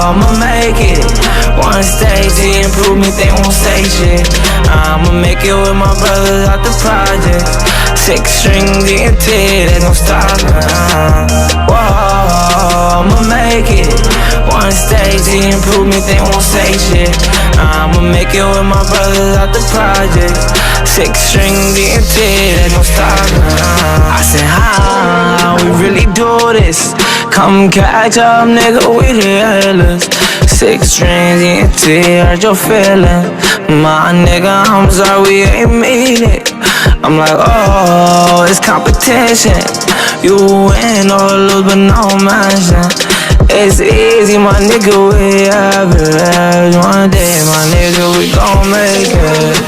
I'ma make it. One stage, the improvement, they won't say shit. I'ma make it with my brothers out the project. 6 string DMT, they gon' stop now. Whoa, I'ma make it. One stage, the improvement, they won't say shit. I'ma make it with my brothers out the project. 6 string DMT, they gon' stop now. I said, how we really do this? Come catch up, nigga, we the hellers. 6 strings, DMT, hurt your feelings. My nigga, I'm sorry, we ain't mean it. I'm like, oh, it's competition. You win or lose, but no mention. It's easy, my nigga, we average. One day, my nigga, we gon' make it.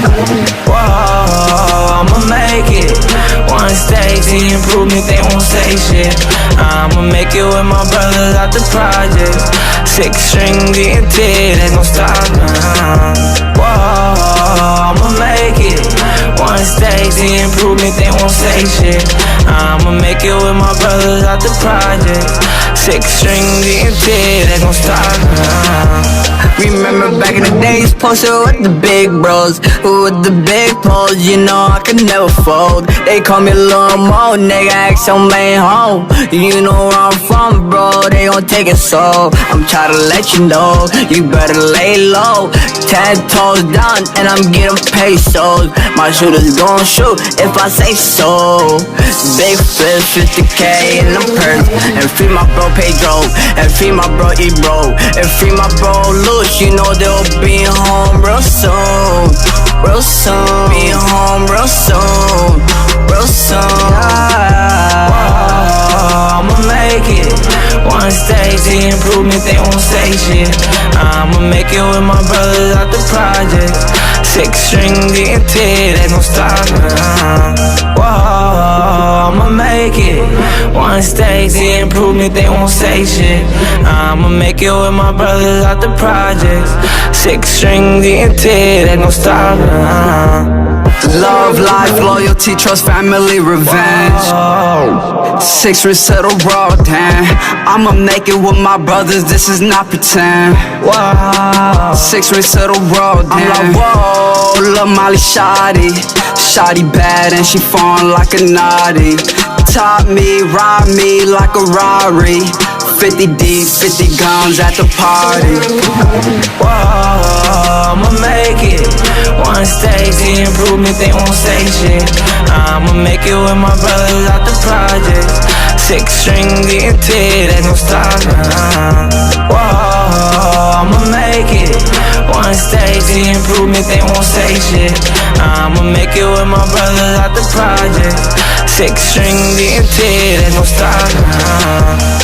Whoa, I'ma make it. One stage, the improvement, they won't say shit. I'ma make it with my brothers out the project. 6 string DMT, they gon' stop now. Whoa, I'ma make it. One stage, the improvement, they won't say shit. I'ma make it with my brothers out the project. 6 string DMT, they gon' stop now. Remember back in the days, posted with the big bros, with the big poles, you know I could never fold. They call me Lil Mo, nigga, ask your main home. You know where I'm from, bro, they gon' take it so. I'm trying to let you know, you better lay low. 10 toes down, and I'm getting pesos. My shooters gon' shoot if I say so. Big flip, 50K in the purse. And free my bro Pedro, and free my bro Ebro, and free my bro Luch. You know they'll be home real soon, real soon. Be home real soon, real soon. I'ma make it. One stage, the improvement, they won't say shit. I'ma make it with my brothers out the project. 6 string DMT, they gon' stop now. Whoa, I'ma make it. One stage, the improvement, they won't say shit. I'ma make it with my brothers out the projects. 6 string DMT, they gon' stop now. Love, life, loyalty, trust, family, revenge. 6 resettle raw, damn. I'ma make it with my brothers, this is not pretend. 6 resettle raw, damn. I'm like, whoa, love Molly Shotty. Shotty bad and she falling like a naughty. Top me, ride me like a Rari. 50 deep, 50 guns at the party. Whoa, I'ma make it. One stage, the improvement, they won't say shit. I'ma make it with my brothers out the project. 6 string DMT, they gon' stop now. Whoa, I'ma make it. One stage, the improvement, they won't say shit. I'ma make it with my brothers out the project. 6 string DMT, they gon' stop now.